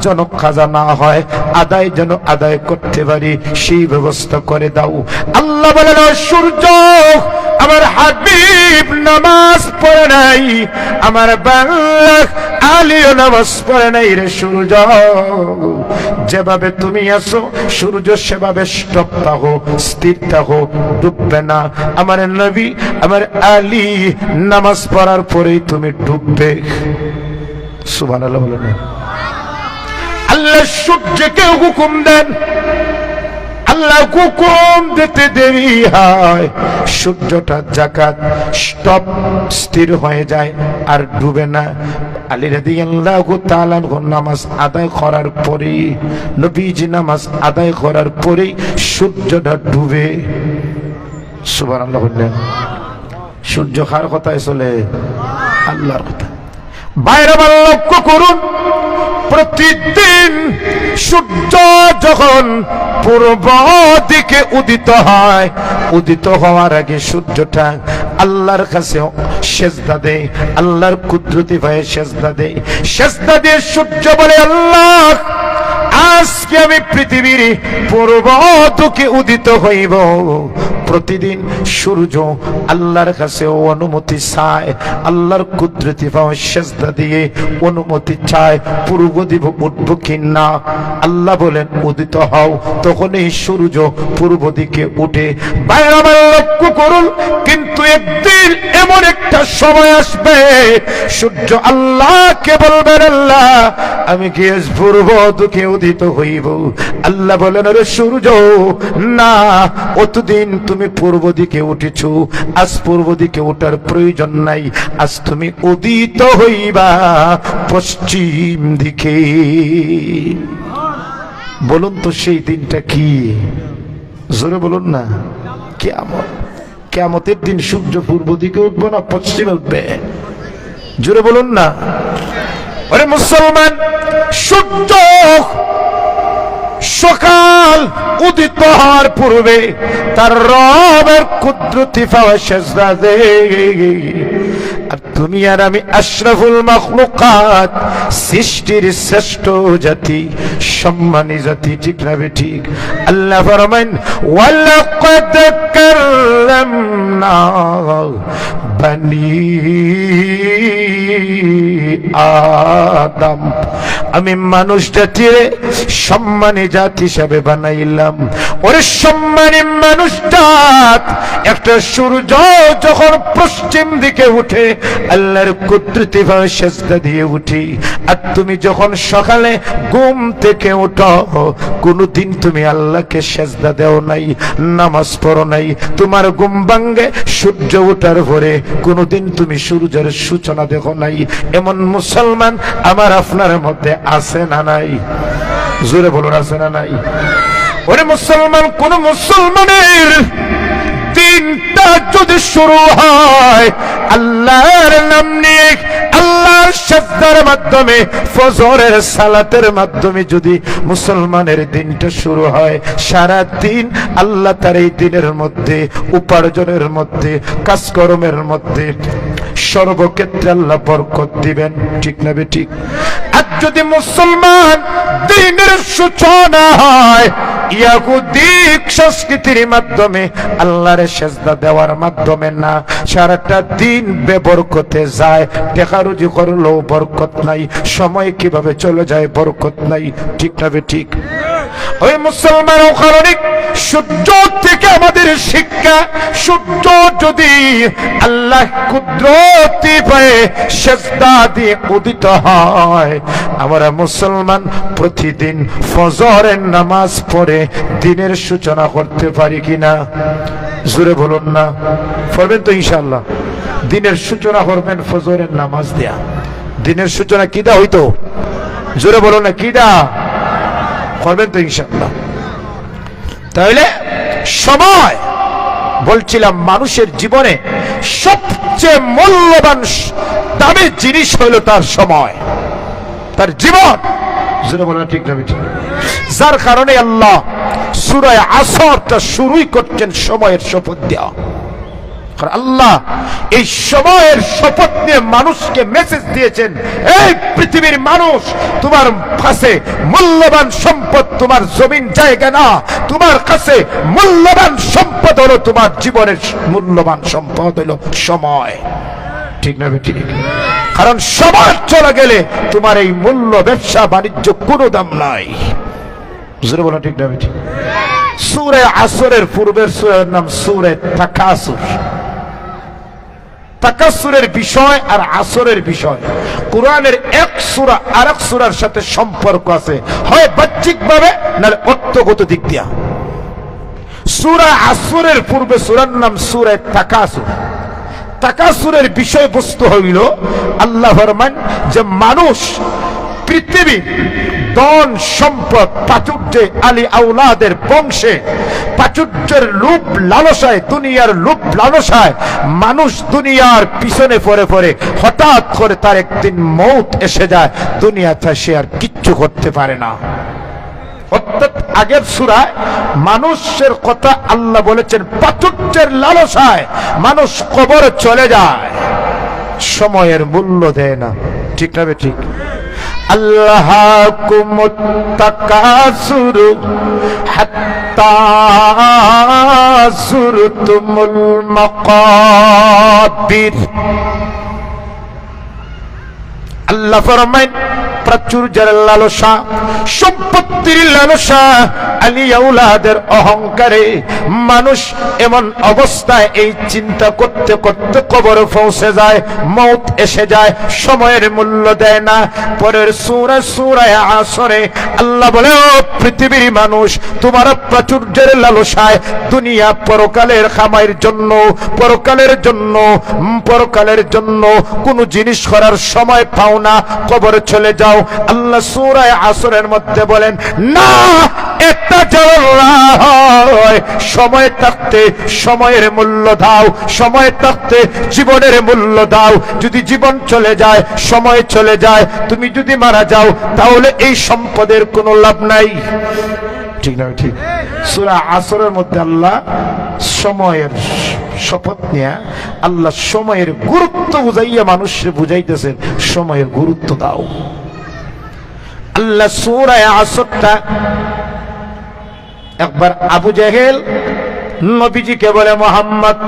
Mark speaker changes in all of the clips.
Speaker 1: যেন কাজা না হয়, আদায় যেন আদায় করতে পারি, সেই ব্যবস্থা করে দাও। আল্লাহ বলেন, সূর্য আমার হাবিব নামাজ পড়ে নাই, আমার বাংলা আলীও নামাজ পড়ে নাই রে সূর্য। যেভাবে তুমি আছো সূর্য সেভাবে স্টপ থাকো, স্থির থাকো, ডুববে না। আমার নবী আমার আলী নামাজ পড়ার পরেই তুমি ডুববে। সুবহানাল্লাহ বলেন। আল্লাহ সূর্যকে হুকুম দেন, আল্লাহ হুকুম দিতে দেরি হয়, সূর্যটা জাকাত স্টপ স্থির হয়ে যায় আর ডুবে না। আলী রাদিয়াল্লাহু তাআলা নামাজ আদায় করার পরে, নবীজি নামাজ আদায় করার পরে সূর্যটা ডুবে। সুবহানাল্লাহ বললেন। সূর্য কার কথায় চলে? আল্লাহর কথা। বাইরে লক্ষ্য করুন, প্রতিদিন সূর্য যখন পূর্ব দিকে উদিত হয়, উদিত হওয়ার আগে সূর্যটা আল্লাহর কাছে সেজদা দেয়, আল্লাহর কুদরতি ভয়ে সেজদা দেয়। সেজদা দিয়ে সূর্য বলে, আল্লাহ আজকে আমি পৃথিবীর পূর্ব দিকে উদিত হইব। প্রতিদিন সূর্য আল্লাহর কাছে অনুমতি চায়, আল্লাহর কুদরতি ভয়ে সেজদা দিয়ে অনুমতি চায় পূর্ব দিকে উঠব কিনা। আল্লাহ বলেন উদিত হও, তখন এই সূর্য পূর্ব দিকে উঠে। বাইরে আমার লক্ষ্য করুন, কিন্তু একদিন এমন একটা সময় আসবে সূর্য আল্লাহকে বলবেন, আল্লাহ আমি কি আজ পূর্ব দিকে উদিত হইব? আল্লাহ বলেন, আরে সূর্য না, অতদিন তুমি পূর্ব দিকে উঠেছো, আজ পূর্ব দিকে ওঠার প্রয়োজন নাই, আজ তুমি উদিত হইবা পশ্চিম দিকে। বলুন তো সেই দিনটা কি? জোরে বলুন না। কিয়ামত। কিয়ামতের দিন সূর্য পূর্ব দিকে উঠবে না পশ্চিমে উঠবে? জোরে বলুন না। আরে মুসলমান, সূর্য সকাল উদিত হওয়ার পূর্বে তার রবের কুদরতি পাওয়া সেজদা দেয়। আর তুমি আর আমি আশরাফুল মাখলুকাত, সৃষ্টির শ্রেষ্ঠ জাতি, সম্মানী জাতি, ঠিক না ঠিক? আল্লাহ ফরমান, ওয়ালাকাদ কাররামনা বানি আদম, আমি মানুষ জাতির সম্মানী জাত হিসাবে বানাইলাম। ওরে সম্মানী মানুষ জাত, একটা সূর্য যখন পশ্চিম দিকে উঠে আল্লাহর কুদরতি ভাবে সেজদা দিয়ে উঠি। আর তুমি যখন সকালে ঘুম থেকে উঠো, কোনদিন তুমি আল্লাহকে সেজদা দেও নাই, নামাজ পড়ো নাই, তোমার ঘুম ভাঙ্গে সূর্য ওঠার পরে কোনদিন তুমি সূর্যের সূচনা দেখো নাই। এমন মুসলমান আমার আপনার মধ্যে আছে না নাই? জোরে বলুন, আছে না নাই? ওরে মুসলমান, কোন মুসলমানের দিনটা যদি শুরু হয় আল্লাহর নাম নিয়ে, আল্লাহর সিজদার মাধ্যমে, ফজরের সালাতের মাধ্যমে যদি মুসলমানের দিনটা শুরু হয়, সারা দিন আল্লাহ তার এই দিনের মধ্যে, উপার্জনের মধ্যে, কাজকর্মের মধ্যে, সর্বক্ষেত্রে আল্লাহ বরকত দিবেন, ঠিক না ঠিক? আর যদি মুসলমান দিনের সূচনা হয় ইয়াহুদিক সংস্কৃতির মাধ্যমে, আল্লাহর সেজদা দেওয়ার মাধ্যমে না, সারাটা দিন বেবরকতে যায়, টাকা রুজি করলেও বরকত নাই, সময় কিভাবে চলে যায় বরকত নাই, ঠিক না ঠিক? ওই মুসলমানের কারণে সূর্য থেকে আমাদের শিক্ষা, সূর্য যদি আল্লাহ কুদরতি পায়ে সেজদা দিয়ে উদিত হয়, আমরা মুসলমান প্রতিদিন ফজরের নামাজ পড়ে দিনের সূচনা করতে পারি কিনা? জোরে বলুন না। পড়বেন তো ইনশাআল্লাহ? দিনের সূচনা করবেন ফজরের নামাজ দেয়া। দিনের সূচনা কি দা হইতো? জোরে বলুন না, কি দা করবেন তো ইনশাআল্লাহ? তাহলে সময়, বলছিলাম মানুষের জীবনে সবচেয়ে মূল্যবান দামি জিনিস হইল তার সময়, তার জীবন। জোরে বলেন ঠিক না ঠিক? যার কারণে আল্লাহ সূরা আসরটা শুরুই করছেন সময়ের শপথ দেওয়া। আল্লাহ এই সময়ের শপথ নিয়ে মানুষকে মেসেজ দিয়েছেন, এই পৃথিবীর মানুষ, তোমার কাছে মূল্যবান সম্পদ তোমার জমিন জায়গা না, তোমার কাছে মূল্যবান সম্পদ হলো তোমার জীবনের মূল্যবান সম্পদ হলো সময়। ঠিক না ঠিক? কারণ সময় চলে গেলে তোমার এই মূল্য ব্যবসা বাণিজ্য কোনো দাম নাই। বুঝলে বলো ঠিক না ঠিক? সূরা আসরের পূর্বের সূরার নাম সূরা তাকাসুর। তাকাসুরের বিষয় আর আসরের বিষয় কোরআনের এক সূরা আরেক সূরার সাথে সম্পর্ক আছে, হয় বাহ্যিক ভাবে নাহলে অর্থগত দিক দিয়া। সূরা আসরের পূর্বে সূরার নাম সূরা তাকাসুর। তাকাসুরের বিষয়বস্তু হইল আল্লাহ ফরমান যে মানুষ পৃথিবী ধন সম্পদ প্রাচুর্যে আলী আওলাদের বংশে প্রাচুর্যের লোভ লালসায়, দুনিয়ার লোভ লালসায় মানুষ দুনিয়ার পিছনে পড়ে পড়ে হঠাৎ করে তার একদিন মৌত এসে যায়, দুনিয়াতে সে আর কিচ্ছু করতে পারে না। অর্থাৎ আগের সূরায় মানুষের কথা আল্লাহ বলেছেন প্রাচুর্যের লালসায় মানুষ কবরে চলে যায়, সময়ের মূল্য দেয় না। ঠিক না ঠিক? আল্লাহাকুমুত তাকাসুর হাত্তা যুরতুমুল মাকাবির। আল্লাহ ফরমায় প্রাচুর্যের লালসা, সম্পত্তির লালসা, আলী আওলাদের অহংকারে মানুষ এমন অবস্থায় এই চিন্তা করতে করতে কবরে পৌঁছে যায়, মৌত এসে যায়, সময়ের মূল্য দেয় না। পরের সূরা আসরে আল্লাহ বলে, ও পৃথিবীর মানুষ, তোমার প্রাচুর্যের লালসায় দুনিয়া পরকালের খামাইয়ের জন্য, পরকালের জন্য কোনো জিনিস করার সময় পাও না, কবরে চলে যাও। আল্লাহ সূরা আসরের মধ্যে বলেন, না, একটা সময় থাকতে সময়ের মূল্য দাও, সময় থাকতে জীবনের মূল্য দাও। যদি জীবন চলে যায়, সময় চলে যায়, তুমি যদি মারা যাও, তাহলে এই সম্পদের কোনো লাভ নাই। ঠিক না ঠিক? সূরা আসরের মধ্যে আল্লাহ সময়ের শপথ নিয়ে আল্লাহ সময়ের গুরুত্ব বুঝাইয়া মানুষকে বুঝাইতেছেন, সময়ের গুরুত্ব দাও। আল্লাহ সূরা আসরটা একবার আবু জেহেল নবীজিকে বলে, মুহাম্মদ,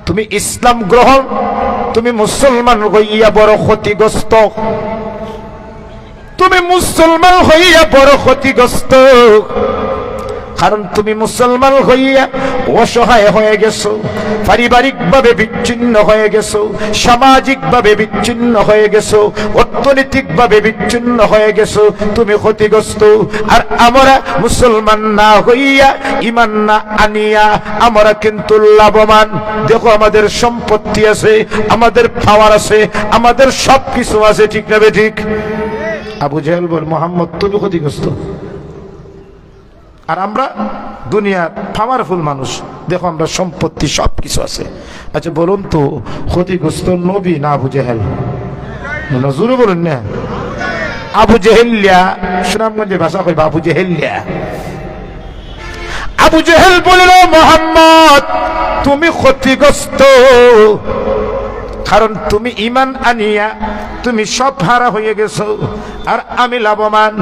Speaker 1: তুমি ইসলাম গ্রহণ, তুমি মুসলমান হইয়া বড় ক্ষতিগ্রস্ত, তুমি মুসলমান হইয়া বড় ক্ষতিগ্রস্ত। কারণ তুমি মুসলমান হইয়া অসহায় হয়ে গেছো, পারিবারিক ভাবে বিচ্ছিন্ন হয়ে গেছো, সামাজিক ভাবে বিচ্ছিন্ন হয়ে গেছো, অর্থনৈতিক ভাবে বিচ্ছিন্ন হয়ে গেছো, তুমি ক্ষতিগ্রস্ত। আর আমরা মুসলমান না হইয়া, ঈমান না আনিয়া আমরা কিন্তু লাভবান। দেখো, আমাদের সম্পত্তি আছে, আমাদের পাওয়ার আছে, আমাদের সবকিছু আছে। ঠিক না ঠিক? আবু জেহেল বল, মুহাম্মদ, তুমি ক্ষতিগ্রস্ত, আর আমরা দুনিয়ার পাওয়ারফুল মানুষ, দেখো আমরা সম্পত্তি সবকিছু আছে। আচ্ছা বলুন তো, ক্ষতিগ্রস্ত নবী না আবু জেহেল? জোরে বলুন না। আবু জেহেলিয়া, সুনামগঞ্জের ভাষা কইবা আবু জেহেলিয়া। আবু জেহেল বলিল, মুহাম্মদ, তুমি ক্ষতিগ্রস্ত, কারণ তুমি ঈমান আনিয়া তুমি সব হারা হয়ে গেছো, আর আমি লাভবান।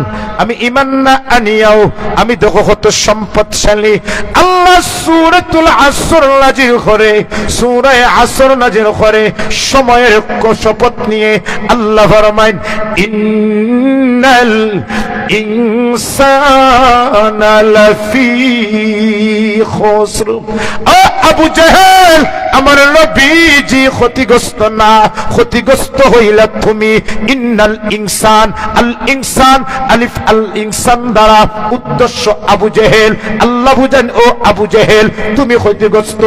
Speaker 1: আমি ঈমান না আনিয়াও আমি দেখো কত সম্পদশালী। আল্লাহ সূরাতুল আসর নাজিল করে, সূরা আসর নাজিল করে সময়ের শপথ নিয়ে আল্লাহ ফরমায়, ইন্নাল ইনসানা লাফি খুসর। আবু জেহেল, আমার নবীজি ক্ষতিগ্রস্ত না, ক্ষতিগ্রস্ত হইলা তুমি। ইন্নাল ইনসান, আল ইনসান, আলিফ আল ইনসান দ্বারা উদ্দেশ্য আবু জেহেল। আল্লাহ বুঝেন, ও আবু জেহেল, তুমি ক্ষতিগ্রস্ত।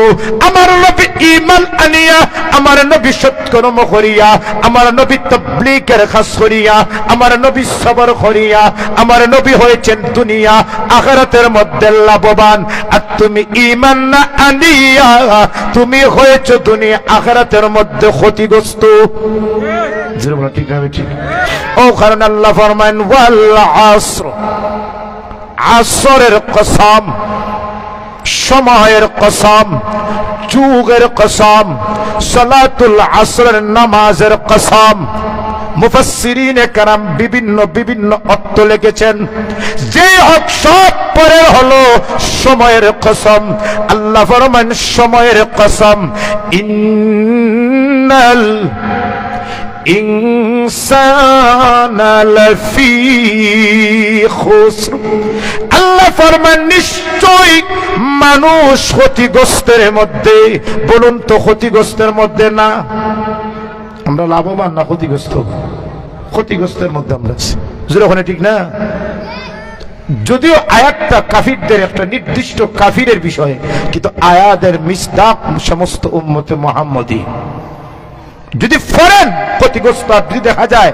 Speaker 1: আমার নবী ঈমান আনিয়া, আমার নবী সৎকর্ম করিয়া, আমার নবী তাবলীগের কাজ করিয়া, আমার নবী সবর করিয়া, আমার নবী হয়েছেন দুনিয়া আখিরাতের মধ্যে লাভবান। আর তুমি ঈমান না আনিয়া তুমি হয়েছো দুনিয়া আখিরাতের মধ্যে ক্ষতিগ্রস্ত। ঠিক না ঠিক? ও কারণ আল্লাহ ফরমান, ওয়াল আসর, আসরের কসম, সময়ের কসম, যুগের কসম, সালাতুল আসরের নামাজের কসম। মুফাসসিরিনে কেরাম বিভিন্ন বিভিন্ন অর্থ লিখেছেন। যে হক সব পরের হলো সময়ের কসম। আল্লাহ ফরমান সময়ের কসম, ইন্নাল ইনসানা লাফি খুসর। আল্লাহ ফরমান নিশ্চয় মানুষ ক্ষতিগ্রস্তের মধ্যে। বলুন তো ক্ষতিগ্রস্তের মধ্যে না? আমরা লাভবান না ক্ষতিগ্রস্ত? ক্ষতিগ্রস্তের মধ্যে আমরা আছি। ওখানে ঠিক না? যদিও আয়াতটা কাফিরদের একটা নির্দিষ্ট কাফিরের বিষয়ে, কিন্তু আয়াতের মিসদাক সমস্ত উম্মতে মুহাম্মদী। যদি ফরেন ক্ষতিগ্রস্ত, আর যদি দেখা যায়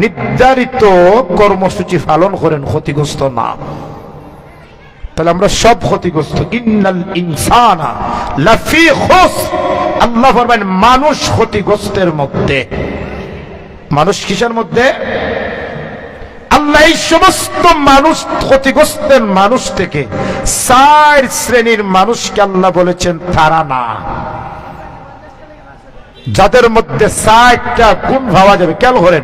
Speaker 1: নির্ধারিত কর্মসূচি পালন করেন ক্ষতিগ্রস্ত না, তাহলে আমরা সব ক্ষতিগ্রস্ত। ইন্নাল ইনসানা লাফি খুসর। আল্লাহ ফরমান মানুষ ক্ষতিগ্রস্তের মধ্যে। মানুষ কিসের মধ্যে? আল্লাহ এই সমস্ত মানুষ ক্ষতিগ্রস্তের মানুষ থেকে 4 শ্রেণীর মানুষকে আল্লাহ বলেছেন তারা না, যাদের মধ্যে 4টা গুণ পাওয়া যাবে। কেন করেন?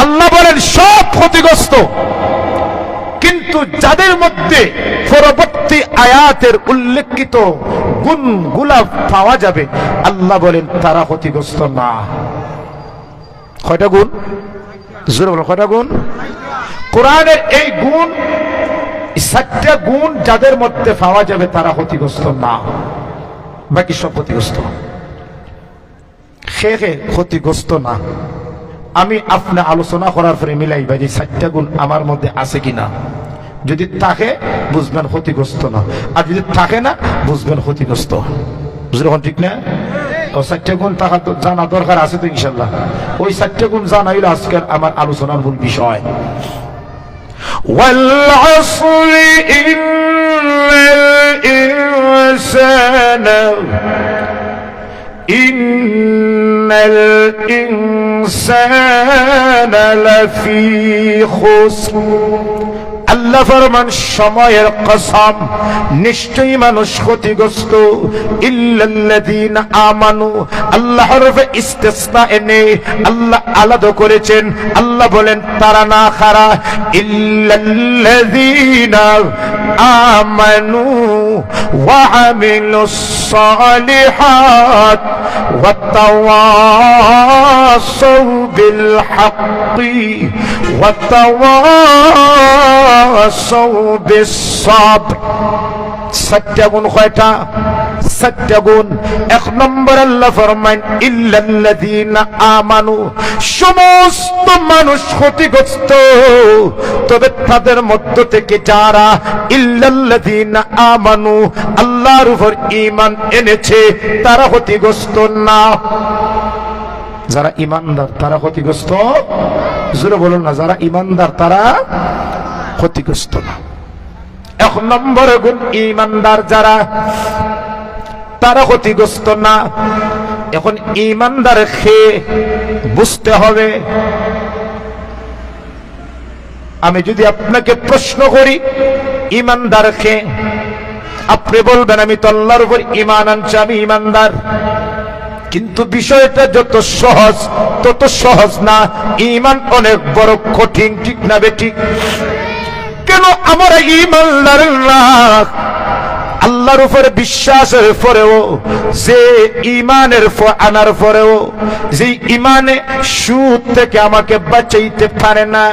Speaker 1: আল্লাহ বলেন সব ক্ষতিগ্রস্ত, কিন্তু যাদের মধ্যে পরবর্তী আয়াতের উল্লেখিত গুণগুলা পাওয়া যাবে, আল্লাহ বলেন তারা ক্ষতিগ্রস্ত না। কয়টা গুণ? জোরে বলো, কয়টা গুণ? কোরআনের এই গুণ, 7টা গুণ যাদের মধ্যে পাওয়া যাবে তারা ক্ষতিগ্রস্ত না, বাকি সব ক্ষতিগ্রস্ত। খে ক্ষতিগ্রস্ত না। আমি আপনি আলোচনা করার পরে মিলাই ভাই 7টা গুণ আমার মধ্যে আছে কিনা। যদি থাকে বুঝবেন ক্ষতিগ্রস্ত না, আর যদি থাকে না বুঝবেন ক্ষতিগ্রস্ত। বুঝলেন ঠিক না? ও 7টা গুণ থাকা তো জানা দরকার আছে তো ইনশাল্লাহ। ওই 7টা গুণ জানা হইল আজকের আমার আলোচনার মূল বিষয়। ওয়াল আসরি ইন্নাল ইনসানা ইন্নাল ইনসানা লাফি খুসর। আল্লাহ ফরমান সময়ের কসম, নিশ্চয়ই মানুষ ক্ষতিগ্রস্ত। ইল্লাল্লাযীনা আমানু, আল্লাহ হরফে ইস্তিসনা এনে আল্লাহ আলাদা করেছেন। আল্লাহ বলেন তারা না খারা। ইল্লাল্লাযীনা আমানু ওয়া আমিলুস সালিহাত ওয়া তাওয়াসাউ বিল হাক্কি ওয়া তাওয়াসাউ বিস সাবর। 7টা গুণ কয়টা? 7টা গুণ। 1 নম্বর আল্লাহ ফরমান ইল্লাল্লাযীনা আমানু, সমস্ত মানুষ ক্ষতিগ্রস্ত, তবে তাদের মধ্য থেকে যারা ইল্লাল্লাযীনা আমানু আল্লাহর উপর ঈমান এনেছে তারা ক্ষতিগ্রস্ত না। যারা ঈমানদার তারা ক্ষতিগ্রস্ত। জোরে বলুন না, যারা ঈমানদার তারা ক্ষতিগ্রস্ত না। 1 নম্বর গুণ ঈমানদার যারা, তারা ক্ষতিগ্রস্ত না। এখন ঈমানদার খেয়ে বুঝতে হবে। আমি যদি আপনাকে প্রশ্ন করি ঈমানদার খেয়ে, আপনি বলবেন আমি তো আল্লাহর উপর ঈমান আনছি, আমি ঈমানদার। কিন্তু বিষয়টা যত সহজ তত সহজ না। ঈমান অনেক বড় কঠিন, ঠিক না বেঠিক? কেন আমরা ঈমানদার না? আল্লাহর উপরে বিশ্বাসের পরেও, যে ঈমানের আনার পরেও, যে ঈমানে সুদ থেকে আমাকে বাঁচাইতে পারে না,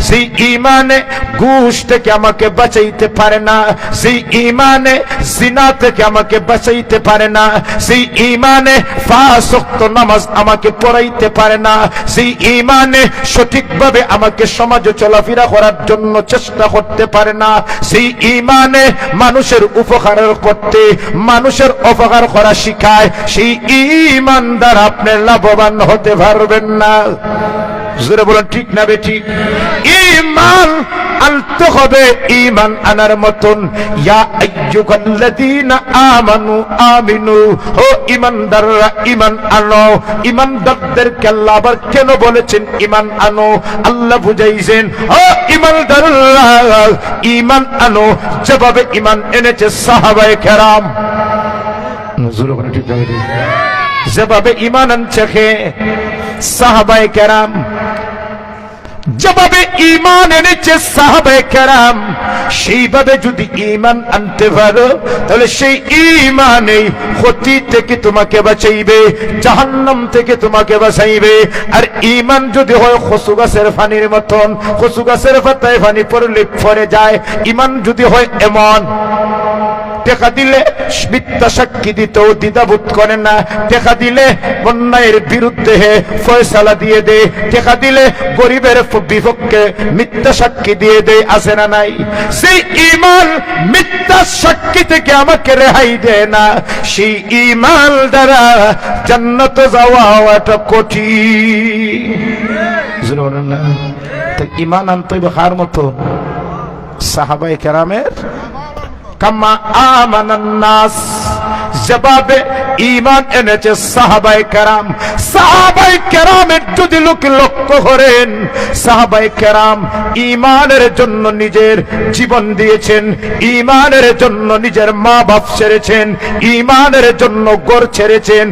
Speaker 1: সেই ঈমানে ঘুষ থেকে আমাকে বাঁচাইতে পারে না, সেই ঈমানে জিনা থেকে আমাকে বাঁচাইতে পারে না, সেই ঈমানে 5 ওয়াক্ত নামাজ আমাকে পড়াইতে পারে না, সেই ঈমানে সঠিকভাবে আমাকে সমাজে চলাফেরা করার জন্য চেষ্টা করতে পারে না, সেই ঈমানে মানুষের উপকারের করতে, মানুষের অপকার করা শিখায়, সেই ঈমান দ্বারা আপনি লাভবান হতে পারবেন না। জোরে বলেন ঠিক না বেঠিক? ঈমান আনতে হবে, ঈমান আনার মতন। ইয়া আইয়ুহাল্লাযীনা আমানু আমিনু, ও ঈমানদাররা ঈমান আনো। ঈমানদারদেরকে আল্লাহ আবার কেন বলেছেন ঈমান আনো? আল্লাহ বুঝাইছেন, ও ঈমানদাররা ঈমান আনো যেভাবে ঈমান এনেছে সাহাবায়ে কেরাম। জোরে বলেন ঠিক না বেঠিক? যেভাবে ঈমান আনছে সাহাবায়ে কেরাম, যেভাবে ঈমান এনেছে সাহাবায়ে কেরাম, সেইভাবে যদি ঈমান আনতে পারো তাহলে সেই ঈমানই ক্ষতি থেকে তোমাকে বাঁচাইবে, জাহান্নাম থেকে তোমাকে বাঁচাইবে। আর ঈমান যদি হয় কচু গাছের পানির মতন, কচু গাছের পাতায় পানি পড়লে পড়ে যায়, ঈমান যদি হয় এমন, টেকা দিলে মিথ্যা সাক্ষী দিতেও দ্বিধাবোধ করে না, টেকা দিলে অন্যায়ের বিরুদ্ধে ফয়সালা দিয়ে দে, টেকা দিলে গরিবের বিপক্ষে মিথ্যা সাক্ষী দিয়ে দে, আছে না নাই? সেই ঈমান মিথ্যা সাক্ষী থেকে আমাকে রেহাই দেয় না। সেই ঈমান দ্বারা জান্নাতে যাওয়া এটা কঠিন। ঈমান আনতে হবে কার মতো? সাহাবায়ে কেরামের। কামা আমানান নাস, যেভাবে ঈমান এনেছে সাহাবায়ে কেরাম। সাহাবায়ে কেরামের যদি লোক লক্ষ্য করেন, সাহাবায়ে কেরাম ঈমানের জন্য নিজের জীবন দিয়েছেন, ঈমানের জন্য নিজের মা বাপ ছেড়েছেন, ঈমানের জন্য ঘর ছেড়েছেন,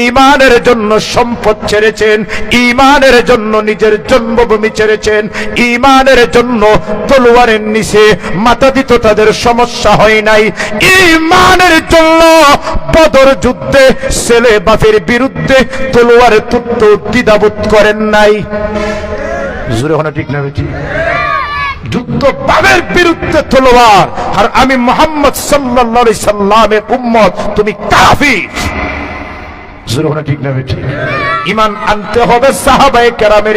Speaker 1: ঈমানের জন্য সম্পদ ছেড়েছেন, ঈমানের জন্য নিজের জন্মভূমি ছেড়েছেন, ঈমানের জন্য তলোয়ারের নিচে মাথা দিত, তাদের সমস্যা হয় নাই। ঈমানের জন্য বদর যুদ্ধে ছেলে বাপের বিরুদ্ধে তলোয়ারে তুলতে দ্বিধাবোধ করেন নাই। জোরে হলো ঠিক না বেঠিক? যুদ্ধ বাপের বিরুদ্ধে তলোয়ার, আর আমি মুহাম্মদ সাল্লাল্লাহু আলাইহি সাল্লামের উম্মত, তুমি কাফির। জোরে হলো ঠিক না বেঠিক? ঈমান আনতে হবে সাহাবায়ে কেরামের।